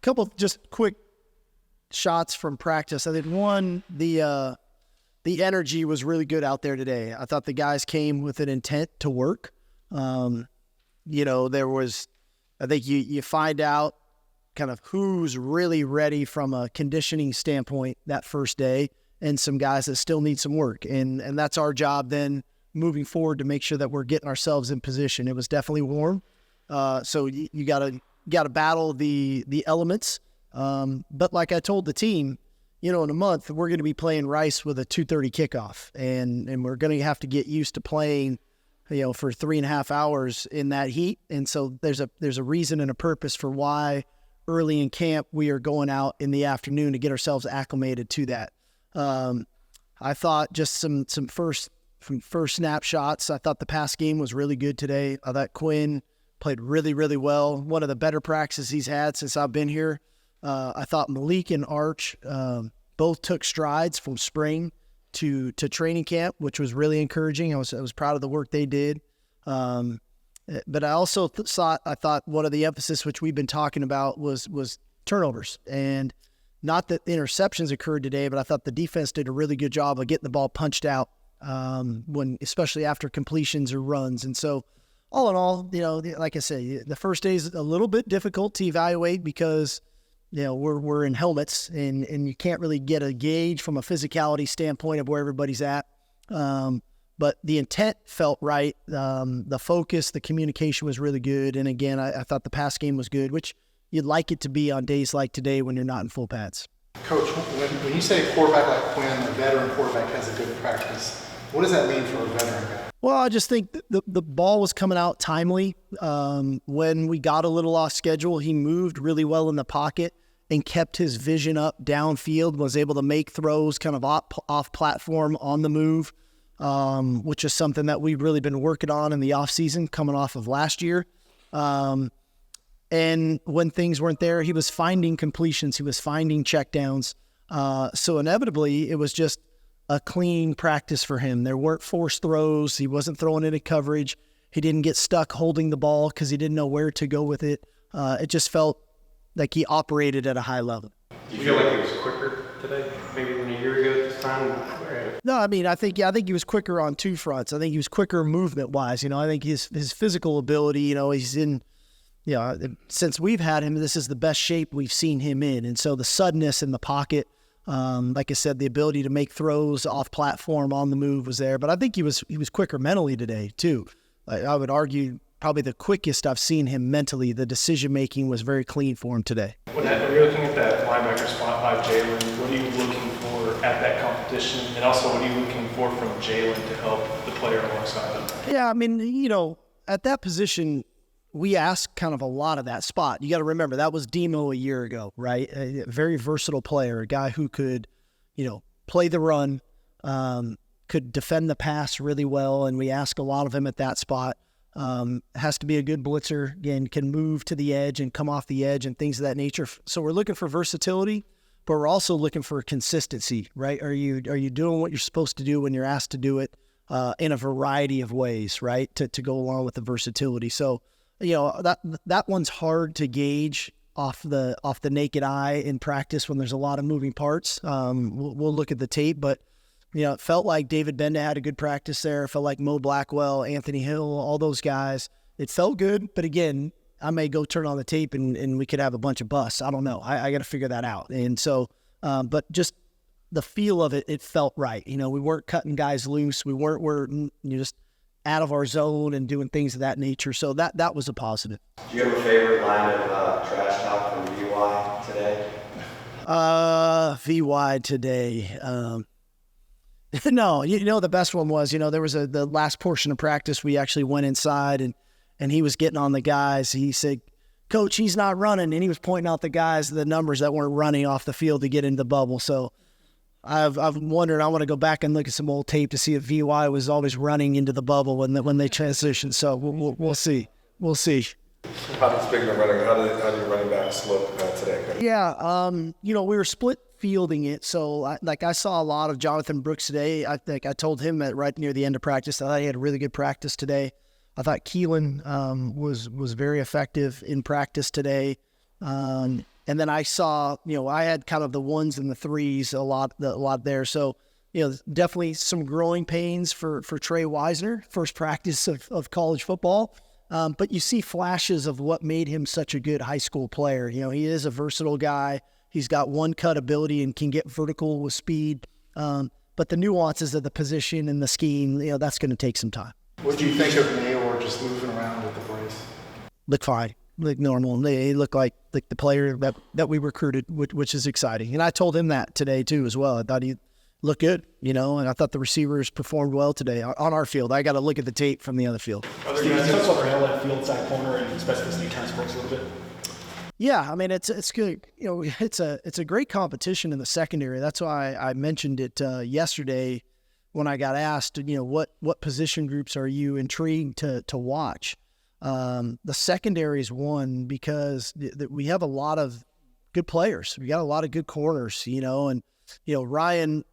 couple just quick shots from practice. I think one, the energy was really good out there today. I thought the guys came with an intent to work. There was, I think you find out kind of who's really ready from a conditioning standpoint that first day, and some guys that still need some work. And that's our job then moving forward to make sure that we're getting ourselves in position. It was definitely warm. So you gotta battle the elements. But like I told the team, in a month, we're going to be playing Rice with a 2:30 kickoff, and we're going to have to get used to playing, for 3.5 hours in that heat. And so there's a reason and a purpose for why early in camp we are going out in the afternoon to get ourselves acclimated to that. I thought just some first snapshots. I thought the pass game was really good today. I thought Quinn played really, really well. One of the better practices he's had since I've been here. I thought Malik and Arch both took strides from spring to training camp, which was really encouraging. I was proud of the work they did. But I also thought one of the emphasis, which we've been talking about, was turnovers. And not that interceptions occurred today, but I thought the defense did a really good job of getting the ball punched out especially after completions or runs. And so all in all, like I say, the first day is a little bit difficult to evaluate because we're in helmets and you can't really get a gauge from a physicality standpoint of where everybody's at. But the intent felt right. The focus, the communication was really good. And again, I thought the pass game was good, which you'd like it to be on days like today when you're not in full pads. Coach, when you say a quarterback like Quinn, a veteran quarterback has a good practice, what does that mean for a veteran guy? Well, I just think the ball was coming out timely. When we got a little off schedule, he moved really well in the pocket and kept his vision up downfield, was able to make throws kind of off platform on the move, which is something that we've really been working on in the offseason coming off of last year. And when things weren't there, he was finding completions. He was finding checkdowns. So inevitably, it was just a clean practice for him. There weren't forced throws. He wasn't throwing into coverage. He didn't get stuck holding the ball because he didn't know where to go with it. It just felt like he operated at a high level. Do you feel like he was quicker today, maybe than a year ago at this time? No, I mean, I think he was quicker on two fronts. I think he was quicker movement-wise. I think his physical ability, he's in, since we've had him, this is the best shape we've seen him in. And so the suddenness in the pocket, like I said, the ability to make throws off platform on the move was there. But I think he was quicker mentally today too. I would argue probably the quickest I've seen him mentally. The decision-making was very clean for him today. When you're looking at that linebacker spot by Jalen, what are you looking for at that competition? And also, what are you looking for from Jalen to help the player alongside him? Yeah, I mean, at that position, we ask kind of a lot of that spot. You got to remember, that was Demo a year ago, right? A very versatile player, a guy who could, play the run, could defend the pass really well, and we ask a lot of him at that spot. Has to be a good blitzer, again, can move to the edge and come off the edge and things of that nature. So we're looking for versatility, but we're also looking for consistency, right? Are you doing what you're supposed to do when you're asked to do it in a variety of ways, right, to go along with the versatility? So, that one's hard to gauge off the naked eye in practice when there's a lot of moving parts. We'll look at the tape, but it felt like David Benda had a good practice there. It felt like Mo Blackwell, Anthony Hill, all those guys. It felt good, but again, I may go turn on the tape and we could have a bunch of busts. I don't know. I got to figure that out. And so, but just the feel of it, it felt right. We weren't cutting guys loose. We weren't just out of our zone and doing things of that nature. So that was a positive. Do you have a favorite line of trash talk from VY today? VY today. No, the best one was, there was the last portion of practice, we actually went inside and he was getting on the guys. He said, "Coach, he's not running." And he was pointing out the numbers that weren't running off the field to get into the bubble. So I've wondered, I want to go back and look at some old tape to see if VY was always running into the bubble when they transitioned. So we'll see. We'll see. Speaking of running, how did your running backs look today? Yeah, we were split fielding it. So I saw a lot of Jonathan Brooks today. I think I told him right near the end of practice that he had a really good practice today. I thought Keelan was very effective in practice today. And then I saw, I had kind of the ones and the threes a lot there. So, definitely some growing pains for Trey Wisner, first practice of college football. But you see flashes of what made him such a good high school player. He is a versatile guy. He's got one-cut ability and can get vertical with speed. But the nuances of the position and the scheme, that's going to take some time. What do you think of Mayor just moving around with the brace? Look fine. Look normal. They look like the player that we recruited, which is exciting. And I told him that today too as well. I thought he looked good, and I thought the receivers performed well today on our field. I got to look at the tape from the other field. Steve, you talk about Rail at field side corner and specificity kind of sports a little bit. Yeah, I mean it's good. It's a great competition in the secondary. That's why I mentioned it yesterday when I got asked. What position groups are you intrigued to watch? The secondary is one because we have a lot of good players. We got a lot of good corners, and Ryan,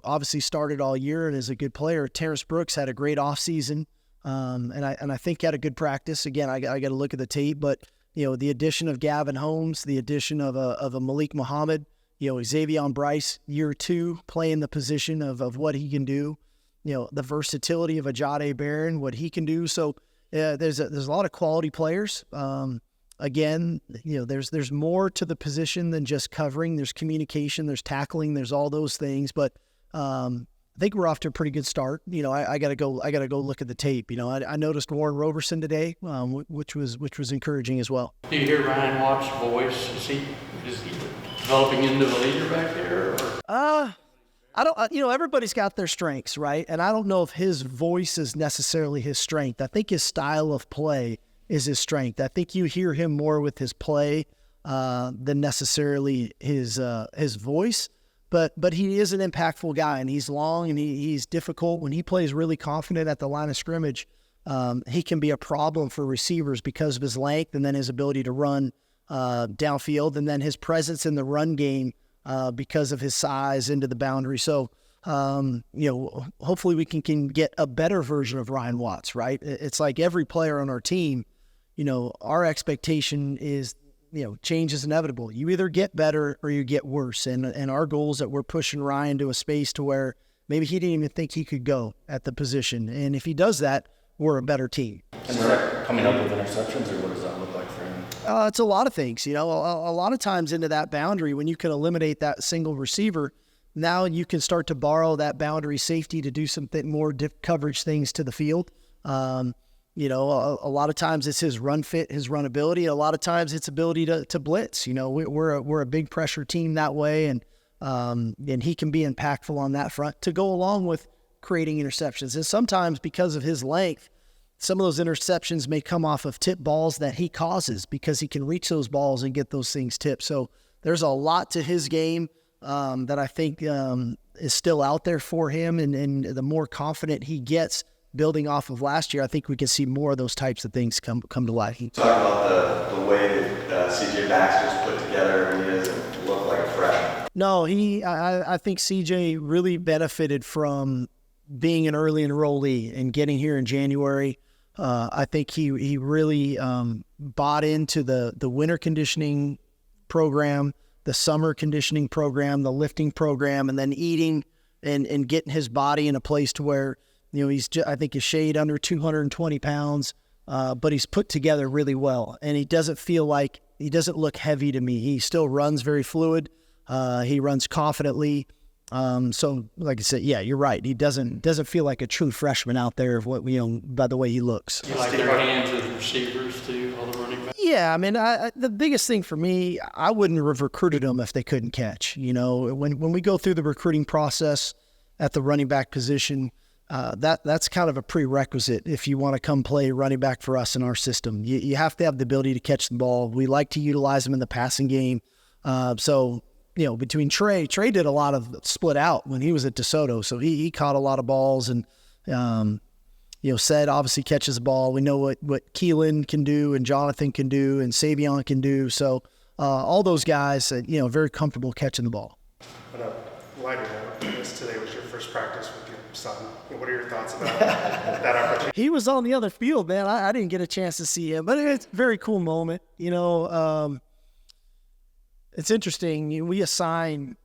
obviously started all year and is a good player. Terrence Brooks had a great offseason, and I think had a good practice. Again, I got to look at the tape, but the addition of Gavin Holmes, the addition of a Malik Muhammad, Xavier Bryce, year 2, playing the position of what he can do. The versatility of Ajade Barron, what he can do. So there's a lot of quality players. Again, there's more to the position than just covering. There's communication, there's tackling, there's all those things. But I think we're off to a pretty good start. I gotta go look at the tape. I noticed Warren Roberson today, which was encouraging as well. Do you hear Ryan Watt's voice? Is he developing into the leader back there? Or? I don't. Everybody's got their strengths, right? And I don't know if his voice is necessarily his strength. I think his style of play is his strength. I think you hear him more with his play than necessarily his voice. But he is an impactful guy, and he's long and he's difficult. When he plays really confident at the line of scrimmage, he can be a problem for receivers because of his length and then his ability to run downfield, and then his presence in the run game because of his size into the boundary. So, hopefully we can get a better version of Ryan Watts, right? It's like every player on our team, our expectation is, change is inevitable. You either get better or you get worse. And our goal is that we're pushing Ryan to a space to where maybe he didn't even think he could go at the position. And if he does that, we're a better team. And is that coming up with interceptions, or what does that look like for him? It's a lot of things. A lot of times into that boundary, when you can eliminate that single receiver, now you can start to borrow that boundary safety to do some more coverage things to the field. A lot of times it's his run fit, his run ability. A lot of times it's ability to blitz. We're a big pressure team that way, and he can be impactful on that front to go along with creating interceptions. And sometimes because of his length, some of those interceptions may come off of tip balls that he causes because he can reach those balls and get those things tipped. So there's a lot to his game that I think is still out there for him, and the more confident he gets building off of last year, I think we can see more of those types of things come to life. Talk about the way that C.J. Baxter's put together, and he doesn't look like a freshman. No, I think C.J. really benefited from being an early enrollee and getting here in January. I think he really bought into the winter conditioning program, the summer conditioning program, the lifting program, and then eating and getting his body in a place to where, I think he's shade under 220 pounds, but he's put together really well. And he doesn't look heavy to me. He still runs very fluid. He runs confidently. So like I said, yeah, you're right. He doesn't feel like a true freshman out there of what by the way he looks. You like their hands as receivers too, all the running backs? Yeah, I mean, the biggest thing for me, I wouldn't have recruited them if they couldn't catch. When we go through the recruiting process at the running back position, that's kind of a prerequisite if you want to come play running back for us in our system. You have to have the ability to catch the ball. We like to utilize them in the passing game. Between Trey did a lot of split out when he was at DeSoto, so he caught a lot of balls, and Sed obviously catches the ball. We know what Keelan can do and Jonathan can do and Savion can do. So all those guys, very comfortable catching the ball. But lighter note, today was your first practice with your son. What are your thoughts about that opportunity? He was on the other field, man. I didn't get a chance to see him, but it's a very cool moment. It's interesting. We assign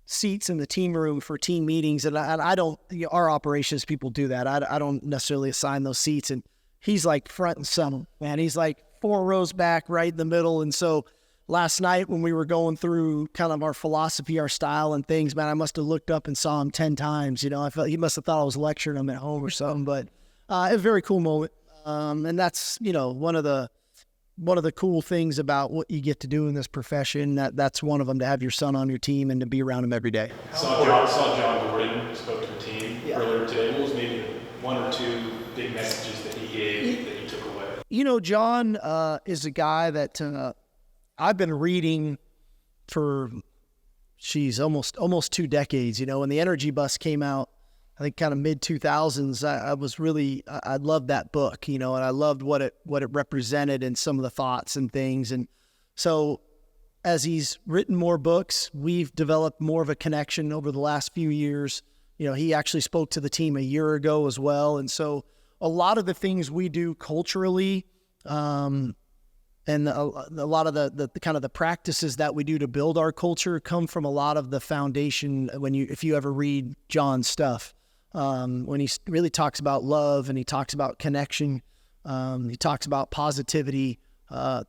seats in the team room for team meetings, and I don't, our operations people do that. I don't necessarily assign those seats, and he's like front and center, man. He's like 4 rows back, right in the middle. And so last night when we were going through kind of our philosophy, our style and things, man, I must have looked up and saw him 10 times. I felt he must have thought I was lecturing him at home or something, but it was a very cool moment. And that's, one of the cool things about what you get to do in this profession. That's one of them, to have your son on your team and to be around him every day. Saw John Gordon spoke to a team earlier today. What was maybe 1 or 2 big messages that he gave that you took away? John is a guy that I've been reading for, almost 2 decades. When the Energy Bus came out, I think kind of mid-2000s, I loved that book, and I loved what it represented and some of the thoughts and things. And so as he's written more books, we've developed more of a connection over the last few years. He actually spoke to the team a year ago as well. And so a lot of the things we do culturally, and a lot of the kind of the practices that we do to build our culture come from a lot of the foundation. If you ever read John's stuff, when he really talks about love and he talks about connection, he talks about positivity,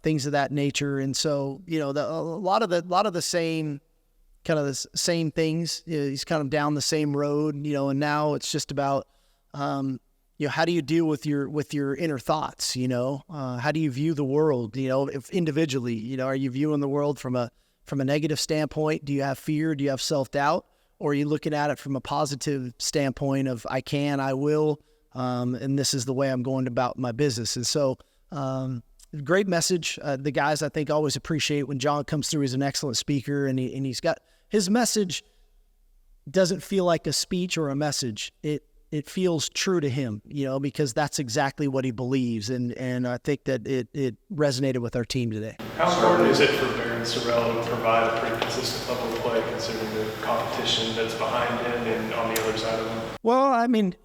things of that nature. And so, a lot of the same kind of the same things. He's kind of down the same road, and now it's just about, how do you deal with your inner thoughts? How do you view the world? If individually, are you viewing the world from a negative standpoint? Do you have fear? Do you have self-doubt? Or are you looking at it from a positive standpoint of I can, I will, and this is the way I'm going about my business? And so, great message. The guys, I think, always appreciate when John comes through. He's an excellent speaker, and he's got his message doesn't feel like a speech or a message. It feels true to him, because that's exactly what he believes. And I think that it resonated with our team today. How important is it for Baron Sorrell to provide a pretty consistent level of play considering the competition that's behind him and on the other side of him? Well, I mean,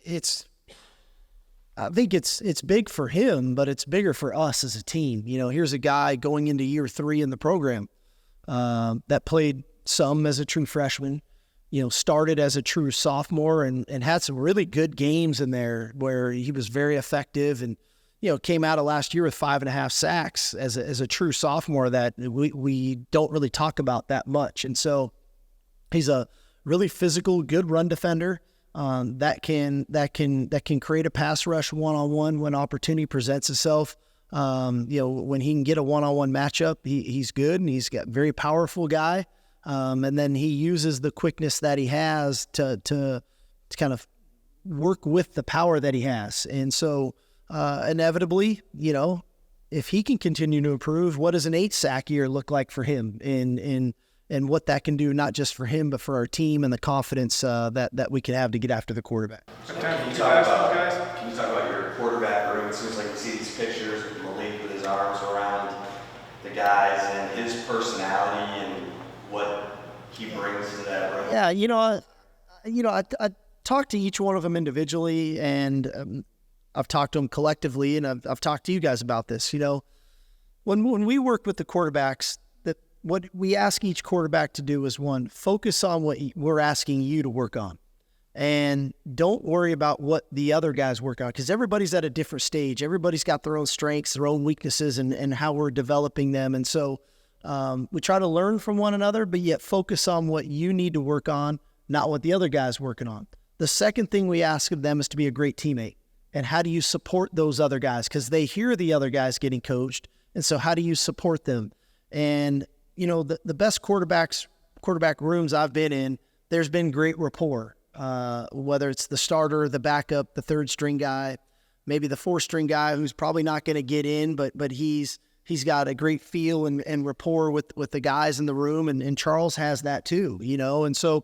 I think it's big for him, but it's bigger for us as a team. Here's a guy going into year 3 in the program that played some as a true freshman, started as a true sophomore and had some really good games in there where he was very effective and, came out of last year with 5.5 sacks as a true sophomore that we don't really talk about that much. And so he's a really physical, good run defender that can create a pass rush one-on-one when opportunity presents itself. When he can get a one-on-one matchup, he's good, and he's got a very powerful guy. And then he uses the quickness that he has to kind of work with the power that he has. And so inevitably, if he can continue to improve, what does an 8-sack year look like for him and what that can do, not just for him, but for our team and the confidence that we can have to get after the quarterback. Can you talk about your quarterback room? It seems like we see these pictures of Malik with his arms around the guys and his personality and what he brings to that room. Yeah, I talked to each one of them individually, and I've talked to them collectively, and I've talked to you guys about this. When we work with the quarterbacks, what we ask each quarterback to do is, 1, focus on what we're asking you to work on. And don't worry about what the other guys work on, because everybody's at a different stage. Everybody's got their own strengths, their own weaknesses, and how we're developing them. And so we try to learn from one another, but yet focus on what you need to work on, not what the other guy's working on. The second thing we ask of them is to be a great teammate. And how do you support those other guys? Because they hear the other guys getting coached. And so how do you support them? And the best quarterback rooms I've been in, there's been great rapport, whether it's the starter, the backup, the 3rd-string guy, maybe the 4th-string guy who's probably not going to get in, but he's got a great feel and rapport with the guys in the room, and Charles has that too, And so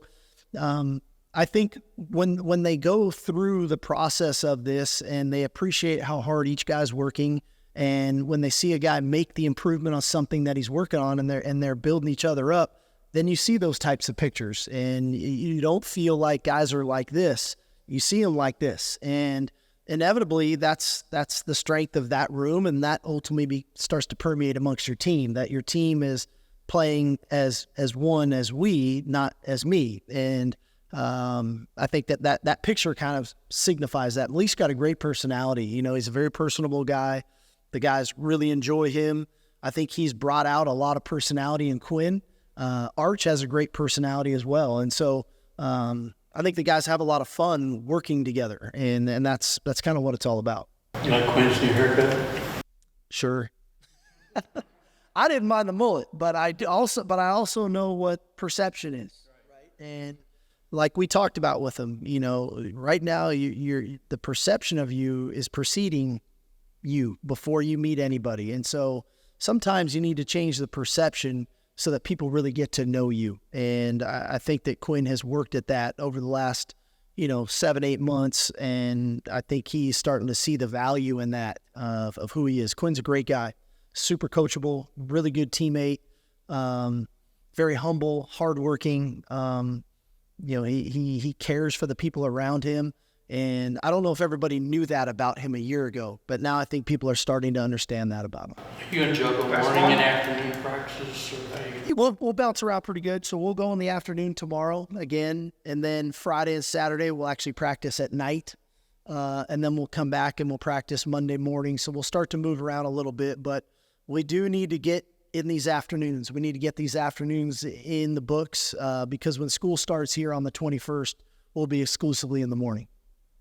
I think when they go through the process of this and they appreciate how hard each guy's working, and when they see a guy make the improvement on something that he's working on and they're building each other up, then you see those types of pictures, and you don't feel like guys are like this. You see them like this, and inevitably that's the strength of that room, and that ultimately starts to permeate amongst your team, that your team is playing as one as we, not as me. And I think that picture kind of signifies that. Lee's got a great personality. You know, he's a very personable guy. The guys really enjoy him. I think he's brought out a lot of personality in Quinn. Arch has a great personality as well. And so I think the guys have a lot of fun working together, and that's kind of what it's all about. You like Quinn's new haircut? Sure. I didn't mind the mullet, but I also know what perception is. Right. And like we talked about with him, you know, right now the perception of you is preceding you before you meet anybody. And so sometimes you need to change the perception so that people really get to know you. And I think that Quinn has worked at that over the last, 7-8 months. And I think he's starting to see the value in that of who he is. Quinn's a great guy, super coachable, really good teammate, very humble, hardworking. He cares for the people around him. And I don't know if everybody knew that about him a year ago, but now I think people are starting to understand that about him. Are you going to juggle morning and afternoon practices? Or how you... We'll bounce around pretty good. So we'll go in the afternoon tomorrow again, and then Friday and Saturday we'll actually practice at night, and then we'll come back and we'll practice Monday morning. So we'll start to move around a little bit, but we do need to get in these afternoons. We need to get these afternoons in the books because when school starts here on the 21st, we'll be exclusively in the morning.